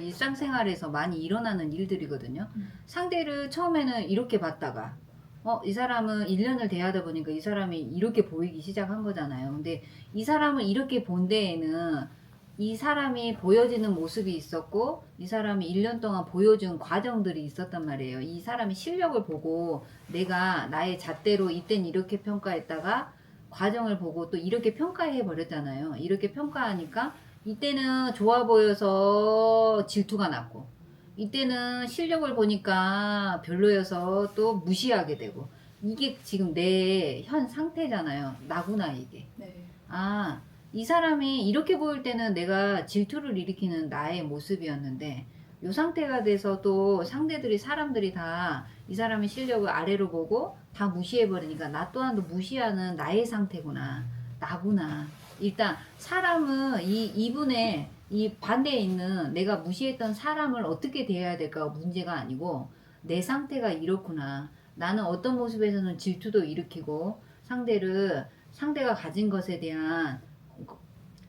일상생활에서 많이 일어나는 일들이거든요. 상대를 처음에는 이렇게 봤다가 이 사람은 1년을 대하다 보니까 이 사람이 이렇게 보이기 시작한 거잖아요. 근데 이 사람을 이렇게 본 데에는 이 사람이 보여지는 모습이 있었고 이 사람이 1년 동안 보여준 과정들이 있었단 말이에요. 이 사람이 실력을 보고 내가 나의 잣대로 이땐 이렇게 평가했다가 과정을 보고 또 이렇게 평가해 버렸잖아요. 이렇게 평가하니까 이때는 좋아 보여서 질투가 났고 이때는 실력을 보니까 별로여서 또 무시하게 되고 이게 지금 내 현 상태잖아요. 나구나 이게. 네. 아, 이 사람이 이렇게 보일 때는 내가 질투를 일으키는 나의 모습이었는데 이 상태가 돼서 또 상대들이 사람들이 다 이 사람의 실력을 아래로 보고 다 무시해버리니까 나 또한도 무시하는 나의 상태구나. 나구나. 일단 사람은 이분의 이 반대에 있는 내가 무시했던 사람을 어떻게 대해야 될까가 문제가 아니고 내 상태가 이렇구나. 나는 어떤 모습에서는 질투도 일으키고 상대가 가진 것에 대한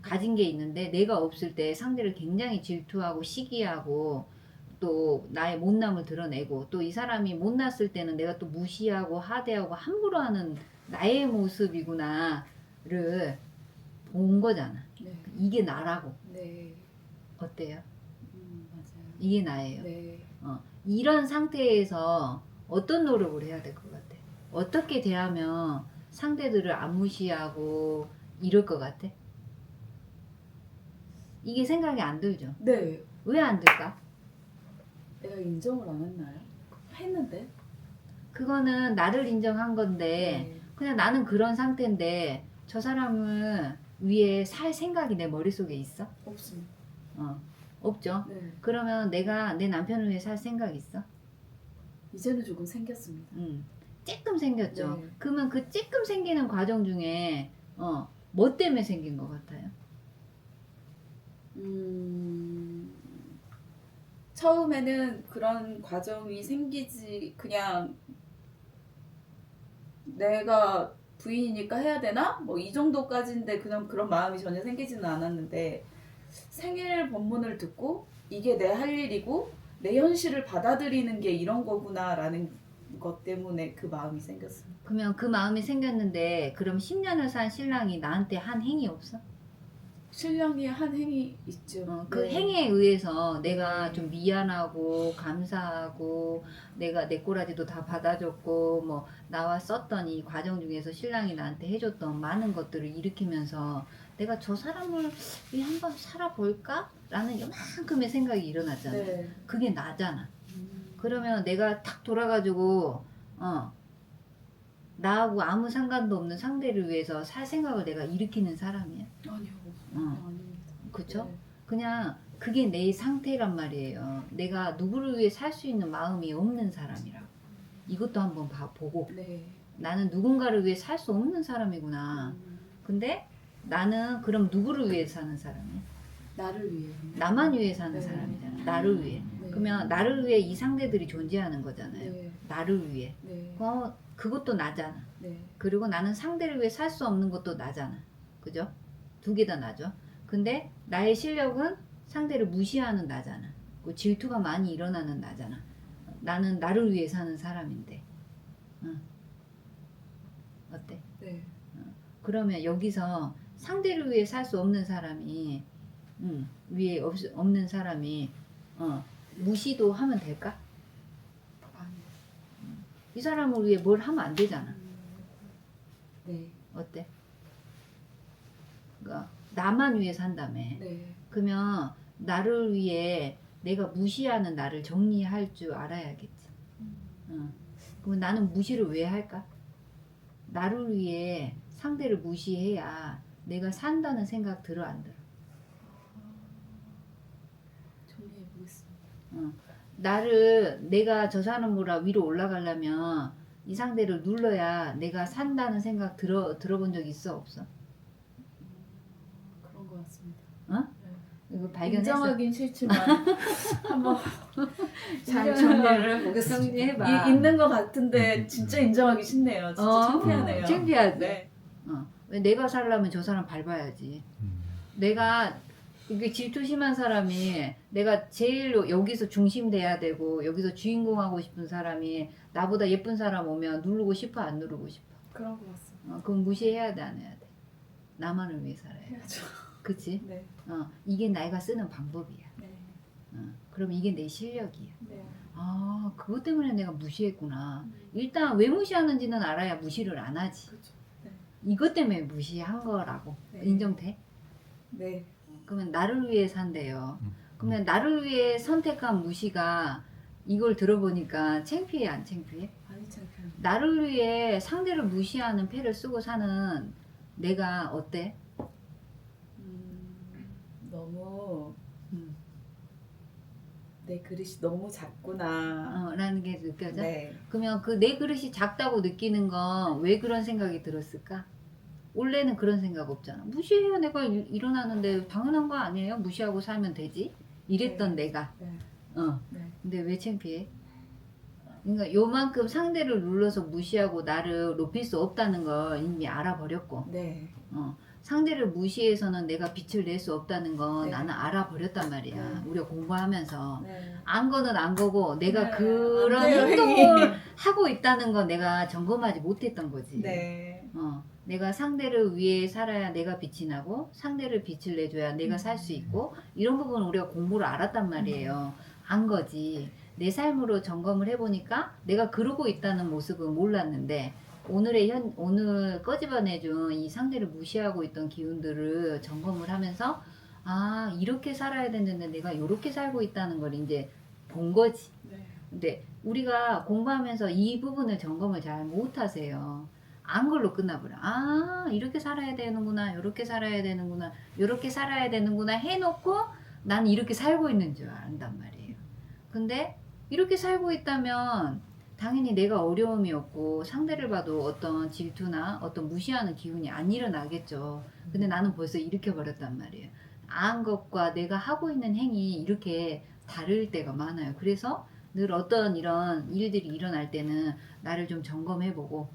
가진 게 있는데 내가 없을 때 상대를 굉장히 질투하고 시기하고 또 나의 못남을 드러내고 또 이 사람이 못났을 때는 내가 또 무시하고 하대하고 함부로 하는 나의 모습이구나를 본 거잖아. 네. 이게 나라고. 네. 어때요? 맞아요. 이게 나예요. 네. 이런 상태에서 어떤 노력을 해야 될 것 같아? 어떻게 대하면 상대들을 안 무시하고 이럴 것 같아? 이게 생각이 안 들죠? 네. 왜 안 들까? 내가 인정을 안 했나요? 했는데. 그거는 나를 인정한 건데 네. 그냥 나는 그런 상태인데 저 사람을 위해 살 생각이 내 머릿속에 있어? 없습니다. 없죠? 네. 그러면 내가 내 남편을 위해 살 생각 있어? 이제는 조금 생겼습니다. 쬐끔 생겼죠? 네. 그러면 그 쬐끔 생기는 과정 중에 뭐 때문에 생긴 것 같아요? 처음에는 그런 과정이 생기지 그냥 내가 부인이니까 해야 되나? 뭐 이 정도까지인데 그냥 그런 마음이 전혀 생기지는 않았는데 생일 법문을 듣고 이게 내 할 일이고 내 현실을 받아들이는 게 이런 거구나라는 것 때문에 그 마음이 생겼습니다. 그러면 그 마음이 생겼는데 그럼 10년을 산 신랑이 나한테 한 행위 없어? 신랑이 한 행위 있죠. 그 네. 행위에 의해서 내가 네. 좀 미안하고 감사하고 내가 내 꼬라지도 다 받아줬고 뭐 나와 썼던 이 과정 중에서 신랑이 나한테 해줬던 많은 것들을 일으키면서 내가 저 사람을 위 한번 살아볼까? 라는 요만큼의 생각이 일어났잖아요. 네. 그게 나잖아. 그러면 내가 탁 돌아가지고 나하고 아무 상관도 없는 상대를 위해서 살 생각을 내가 일으키는 사람이야. 아니요. 아닙니다. 그쵸? 네. 그냥 그게 내 상태란 말이에요. 내가 누구를 위해 살 수 있는 마음이 없는 사람이라고. 이것도 한번 보고 네. 나는 누군가를 위해 살 수 없는 사람이구나. 근데 나는 그럼 누구를 위해 사는 사람이야? 나를 위해. 나만 위해 사는 네. 사람이잖아. 나를 위해. 네. 그러면 나를 위해 이 상대들이 존재하는 거잖아요. 네. 나를 위해. 네. 그것도 나잖아. 네. 그리고 나는 상대를 위해 살 수 없는 것도 나잖아. 그죠? 두 개 다 나죠. 근데 나의 실력은 상대를 무시하는 나잖아. 그 질투가 많이 일어나는 나잖아. 나는 나를 위해 사는 사람인데. 어때? 네. 그러면 여기서 상대를 위해 살 수 없는 사람이 위에 없는 사람이 무시도 하면 될까? 아니. 이 사람을 위해 뭘 하면 안 되잖아. 네. 어때? 그러니까 나만 위해 산다며. 네. 그러면 나를 위해 내가 무시하는 나를 정리할 줄 알아야겠지. 그럼 나는 무시를 왜 할까? 나를 위해 상대를 무시해야 내가 산다는 생각 들어 안 들어? 정리해 보겠습니다. 내가 저 사람보다 위로 올라가려면 이 상대를 눌러야 내가 산다는 생각 들어본 적 있어 없어? 그런 것 같습니다. 이거 발견했어? 인정하긴 싫지만 한번 잘 정리를 해보겠습니다. 정리해봐. 있는 것 같은데 진짜 인정하기 싫네요. 진짜 창피하네요. 창피하지. 네. 왜 내가 살려면 저 사람 밟아야지. 내가 이게 질투 심한 사람이 내가 제일 여기서 중심 돼야 되고 여기서 주인공 하고 싶은 사람이 나보다 예쁜 사람 오면 누르고 싶어 안 누르고 싶어? 그런 것 같습니다. 그럼 무시해야 돼 안 해야 돼? 나만을 위해 살아야 돼. 해야죠. 그치? 네. 이게 내가 쓰는 방법이야. 네. 그럼 이게 내 실력이야. 네. 아, 그것 때문에 내가 무시했구나. 일단 왜 무시하는지는 알아야 무시를 안 하지. 그렇죠. 네. 이것 때문에 무시한 거라고. 네. 인정돼? 네. 그러면 나를 위해 산대요. 그러면 나를 위해 선택한 무시가 이걸 들어보니까 창피해 안 창피해? 많이 창피합니다. 나를 위해 상대를 무시하는 패를 쓰고 사는 내가 어때? 너무 음, 내 그릇이 너무 작구나. 라는 게 느껴져? 네. 그러면 그 내 그릇이 작다고 느끼는 건 왜 그런 생각이 들었을까? 원래는 그런 생각 없잖아. 무시해야 내가 일어나는데 당연한 거 아니에요? 무시하고 살면 되지? 이랬던 네. 내가. 네. 네. 근데 왜 창피해? 그러니까 요만큼 상대를 눌러서 무시하고 나를 높일 수 없다는 걸 이미 알아버렸고, 네. 상대를 무시해서는 내가 빛을 낼 수 없다는 건 네. 나는 알아버렸단 말이야. 네. 우리가 공부하면서. 네. 안 거는 안 거고 내가 네, 그런 안 돼요, 행동을 하고 있다는 건 내가 점검하지 못했던 거지. 네. 내가 상대를 위해 살아야 내가 빛이 나고 상대를 빛을 내줘야 내가 살 수 있고 이런 부분은 우리가 공부를 알았단 말이에요. 안 거지. 내 삶으로 점검을 해보니까 내가 그러고 있다는 모습은 몰랐는데 오늘 꺼집어내준 이 상대를 무시하고 있던 기운들을 점검을 하면서 아 이렇게 살아야 되는데 내가 이렇게 살고 있다는 걸 이제 본 거지. 네. 근데 우리가 공부하면서 이 부분을 점검을 잘 못하세요. 안 걸로 끝나버려. 아 이렇게 살아야 되는구나, 이렇게 살아야 되는구나, 이렇게 살아야 되는구나 해놓고 난 이렇게 살고 있는 줄 안단 말이에요. 근데 이렇게 살고 있다면 당연히 내가 어려움이 없고 상대를 봐도 어떤 질투나 어떤 무시하는 기운이 안 일어나겠죠. 근데 나는 벌써 일으켜버렸단 말이에요. 안 것과 내가 하고 있는 행위 이렇게 다를 때가 많아요. 그래서 늘 어떤 이런 일들이 일어날 때는 나를 좀 점검해보고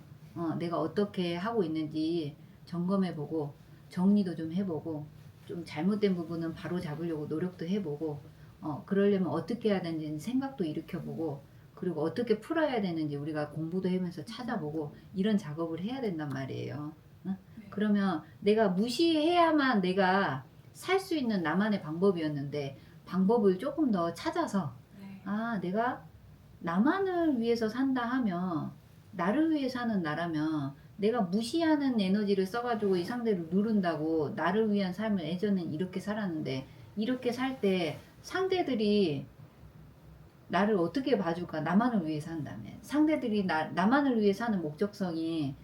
내가 어떻게 하고 있는지 점검해보고 정리도 좀 해보고 좀 잘못된 부분은 바로 잡으려고 노력도 해보고 그러려면 어떻게 해야 되는지 생각도 일으켜보고 그리고 어떻게 풀어야 되는지 우리가 공부도 하면서 찾아보고 이런 작업을 해야 된단 말이에요. 응? 네. 그러면 내가 무시해야만 내가 살 수 있는 나만의 방법이었는데 방법을 조금 더 찾아서 네. 아 내가 나만을 위해서 산다 하면 나를 위해 사는 나라면 내가 무시하는 에너지를 써가지고 이 상대를 누른다고 나를 위한 삶을 예전엔 이렇게 살았는데 이렇게 살 때 상대들이 나를 어떻게 봐줄까? 나만을 위해 산다면 상대들이 나만을 위해 사는 목적성이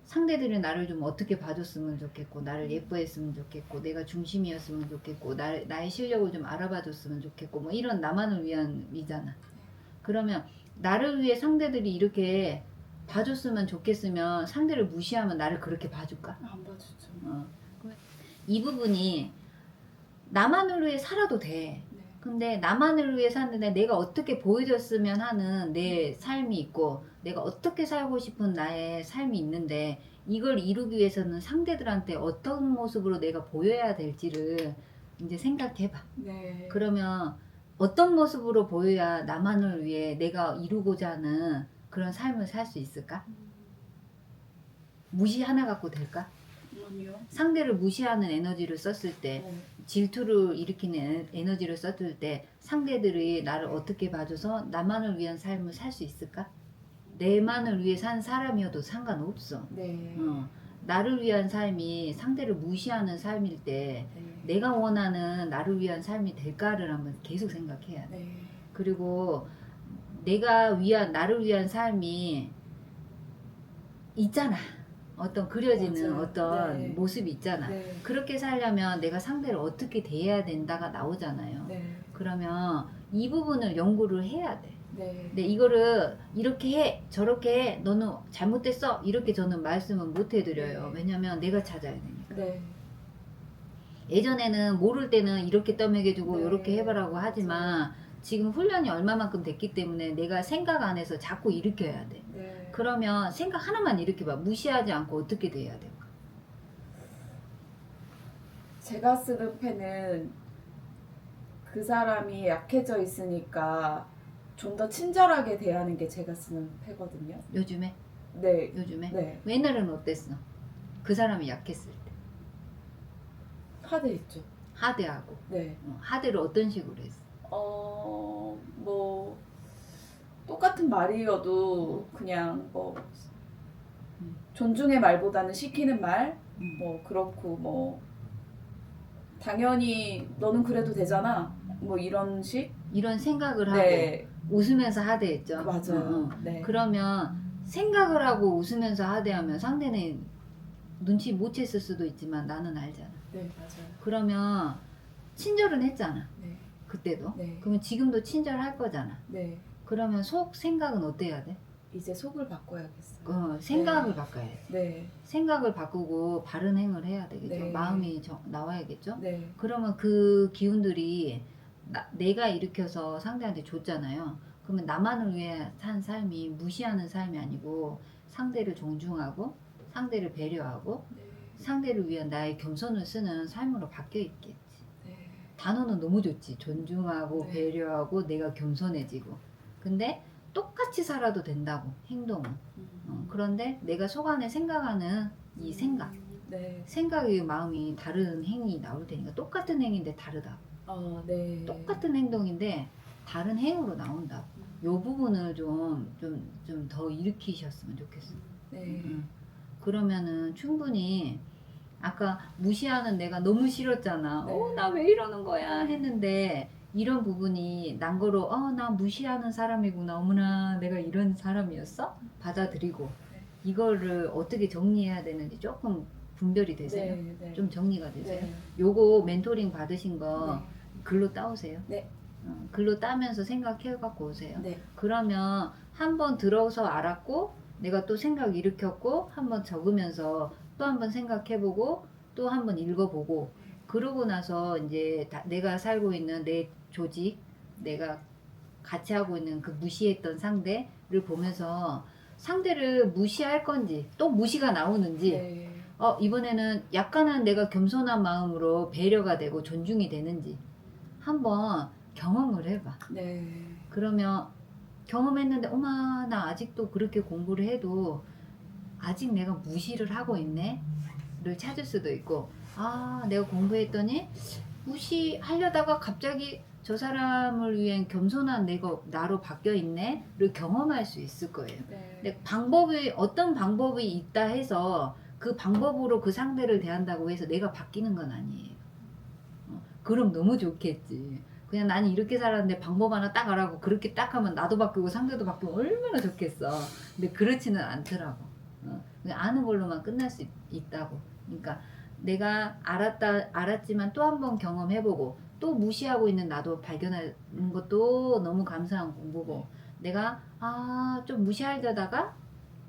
상대들이 나를 좀 어떻게 봐줬으면 좋겠고 나를 예뻐했으면 좋겠고 내가 중심이었으면 좋겠고 나의 실력을 좀 알아봐줬으면 좋겠고 뭐 이런 나만을 위한 이잖아. 그러면 나를 위해 상대들이 이렇게 봐줬으면 좋겠으면 상대를 무시하면 나를 그렇게 봐줄까? 안 봐주죠. 이 부분이 나만을 위해 살아도 돼. 네. 근데 나만을 위해 사는데 내가 어떻게 보여줬으면 하는 내 삶이 있고 내가 어떻게 살고 싶은 나의 삶이 있는데 이걸 이루기 위해서는 상대들한테 어떤 모습으로 내가 보여야 될지를 이제 생각해봐. 네. 그러면 어떤 모습으로 보여야 나만을 위해 내가 이루고자 하는 그런 삶을 살 수 있을까? 무시 하나 갖고 될까? 아니요. 상대를 무시하는 에너지를 썼을 때 네. 질투를 일으키는 에너지를 썼을 때 상대들이 나를 어떻게 봐줘서 나만을 위한 삶을 살 수 있을까? 내만을 위해 산 사람이어도 상관없어. 네. 나를 위한 삶이 상대를 무시하는 삶일 때 네. 내가 원하는 나를 위한 삶이 될까를 한번 계속 생각해야 돼. 네. 그리고 나를 위한 삶이 있잖아. 어떤 그려지는 맞아요. 어떤 네. 모습이 있잖아. 네. 그렇게 살려면 내가 상대를 어떻게 대해야 된다가 나오잖아요. 네. 그러면 이 부분을 연구를 해야 돼. 네. 근데 이거를 이렇게 해, 저렇게 해, 너는 잘못됐어. 이렇게 저는 말씀은 못 해드려요. 네. 왜냐면 내가 찾아야 되니까. 네. 예전에는 모를 때는 이렇게 떠먹여주고 네. 이렇게 해보라고 하지만 지금 훈련이 얼마만큼 됐기 때문에 내가 생각 안에서 자꾸 일으켜야 돼. 네. 그러면 생각 하나만 일으켜봐. 무시하지 않고 어떻게 돼야 될까? 제가 쓰는 펜은 그 사람이 약해져 있으니까 좀 더 친절하게 대하는 게 제가 쓰는 패거든요. 요즘에? 네. 요즘에? 네. 옛날에는 어땠어? 그 사람이 약했을 때. 하드했죠. 하대하고. 네. 하대를 어떤 식으로 했어? 뭐 똑같은 말이어도 그냥 뭐 음. 존중의 말보다는 시키는 말, 음. 뭐 그렇고 뭐 당연히 너는 그래도 되잖아. 뭐 이런 식? 이런 생각을 하고 네. 웃으면서 하대했죠. 맞아요. 네. 그러면 생각을 하고 웃으면서 하대하면 상대는 눈치 못 챘을 수도 있지만 나는 알잖아. 네, 맞아요. 그러면 친절은 했잖아. 네. 그때도. 네. 그러면 지금도 친절할 거잖아. 네. 그러면 속 생각은 어때야 돼? 이제 속을 바꿔야겠어요. 생각을 네. 바꿔야지. 네. 생각을 바꾸고 바른 행을 해야 되겠죠. 네. 마음이 나와야겠죠. 네. 그러면 그 기운들이 내가 일으켜서 상대한테 줬잖아요. 그러면 나만을 위해 산 삶이 무시하는 삶이 아니고 상대를 존중하고 상대를 배려하고 네. 상대를 위한 나의 겸손을 쓰는 삶으로 바뀌어 있겠지. 네. 단어는 너무 좋지. 존중하고 네. 배려하고 내가 겸손해지고. 근데 똑같이 살아도 된다고 행동은. 그런데 내가 속 안에 생각하는 이 생각. 네. 생각의 마음이 다른 행위 나올 테니까 똑같은 행위인데 다르다. 네. 똑같은 행동인데 다른 행으로 나온다. 요 부분을 좀 더 일으키셨으면 좋겠어. 네. 그러면은 충분히 아까 무시하는 내가 너무 싫었잖아. 네. 나 왜 이러는 거야 했는데 이런 부분이 난 거로 나 무시하는 사람이구나. 어머나 내가 이런 사람이었어? 받아들이고 네. 이거를 어떻게 정리해야 되는지 조금 분별이 되세요? 네. 네. 좀 정리가 되세요? 네. 요거 멘토링 받으신 거 네. 글로 따오세요. 네. 글로 따면서 생각해 갖고 오세요. 네. 그러면 한번 들어서 알았고 내가 또 생각 일으켰고 한번 적으면서 또 한번 생각해보고 또 한번 읽어보고 그러고 나서 이제 내가 살고 있는 내 조직 내가 같이 하고 있는 그 무시했던 상대를 보면서 상대를 무시할 건지 또 무시가 나오는지 네. 이번에는 약간은 내가 겸손한 마음으로 배려가 되고 존중이 되는지 한번 경험을 해봐. 네. 그러면 경험했는데 어마 나 아직도 그렇게 공부를 해도 아직 내가 무시를 하고 있네 를 찾을 수도 있고 내가 공부했더니 무시하려다가 갑자기 저 사람을 위한 겸손한 내가 나로 바뀌어 있네 를 경험할 수 있을 거예요. 네. 근데 어떤 방법이 있다 해서 그 방법으로 그 상대를 대한다고 해서 내가 바뀌는 건 아니에요. 그럼 너무 좋겠지. 그냥 나는 이렇게 살았는데 방법 하나 딱 알아고 그렇게 딱 하면 나도 바뀌고 상대도 바뀌면 얼마나 좋겠어. 근데 그렇지는 않더라고. 그냥 아는 걸로만 끝날 수 있다고. 그러니까 내가 알았지만 또 한 번 경험해보고 또 무시하고 있는 나도 발견하는 것도 너무 감사한 공부고 내가 좀 무시하려다가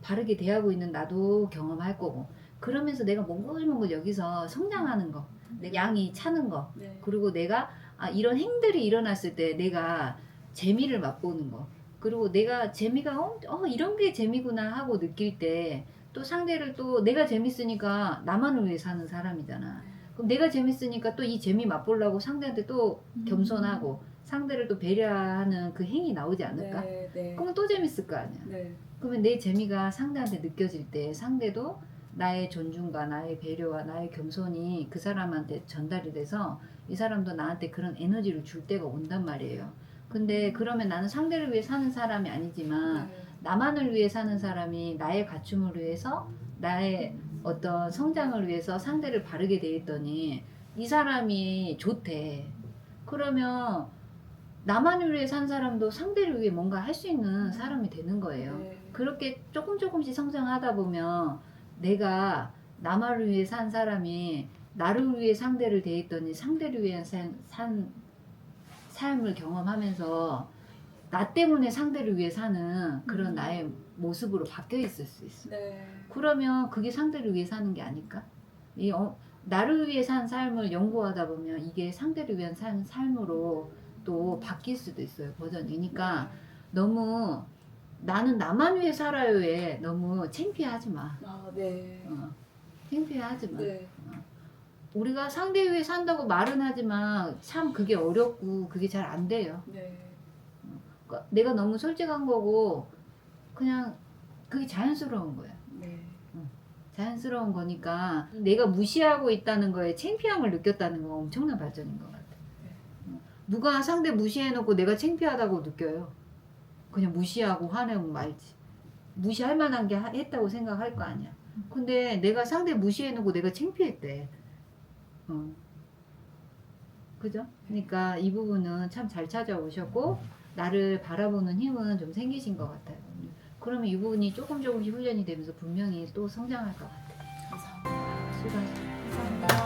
바르게 대하고 있는 나도 경험할 거고 그러면서 내가 몽글몽글 여기서 성장하는 거 내 양이 차는 거 네. 그리고 내가 이런 행들이 일어났을 때 내가 재미를 맛보는 거 그리고 내가 재미가 이런 게 재미구나 하고 느낄 때 또 상대를 또 내가 재밌으니까 나만을 위해 사는 사람이잖아. 그럼 내가 재밌으니까 또 이 재미 맛보려고 상대한테 또 겸손하고 상대를 또 배려하는 그 행위 나오지 않을까? 네. 네. 그러면 또 재밌을 거 아니야. 네. 그러면 내 재미가 상대한테 느껴질 때 상대도 나의 존중과 나의 배려와 나의 겸손이 그 사람한테 전달이 돼서 이 사람도 나한테 그런 에너지를 줄 때가 온단 말이에요. 근데 그러면 나는 상대를 위해 사는 사람이 아니지만 네. 나만을 위해 사는 사람이 나의 갖춤을 위해서 나의 어떤 성장을 위해서 상대를 바르게 돼 있더니 이 사람이 좋대. 그러면 나만을 위해 산 사람도 상대를 위해 뭔가 할 수 있는 사람이 되는 거예요. 네. 그렇게 조금씩 성장하다 보면 내가 나만을 위해 산 사람이 나를 위해 상대를 대했더니 상대를 위한 산 삶을 경험하면서 나 때문에 상대를 위해 사는 그런 나의 모습으로 바뀌어 있을 수 있어. 네. 그러면 그게 상대를 위해 사는 게 아닐까? 나를 위해 산 삶을 연구하다 보면 이게 상대를 위한 삶으로 또 바뀔 수도 있어요. 버전이. 그러니까 너무 나는 나만 위해 살아요에 너무 창피하지 마. 네. 창피하지 마. 네. 우리가 상대 위에 산다고 말은 하지만 참 그게 어렵고 그게 잘 안 돼요. 네. 그러니까 내가 너무 솔직한 거고 그냥 그게 자연스러운 거야. 네. 자연스러운 거니까 내가 무시하고 있다는 거에 창피함을 느꼈다는 건 엄청난 발전인 것 같아. 누가 상대 무시해놓고 내가 창피하다고 느껴요. 그냥 무시하고 화내면 말지. 무시할 만한 게 했다고 생각할 거 아니야. 근데 내가 상대 무시해놓고 내가 창피했대. 그죠? 그러니까 이 부분은 참 잘 찾아오셨고 나를 바라보는 힘은 좀 생기신 것 같아요. 그러면 이 부분이 조금씩 훈련이 되면서 분명히 또 성장할 것 같아요. 감사합니다. 수고하셨습니다. 감사합니다.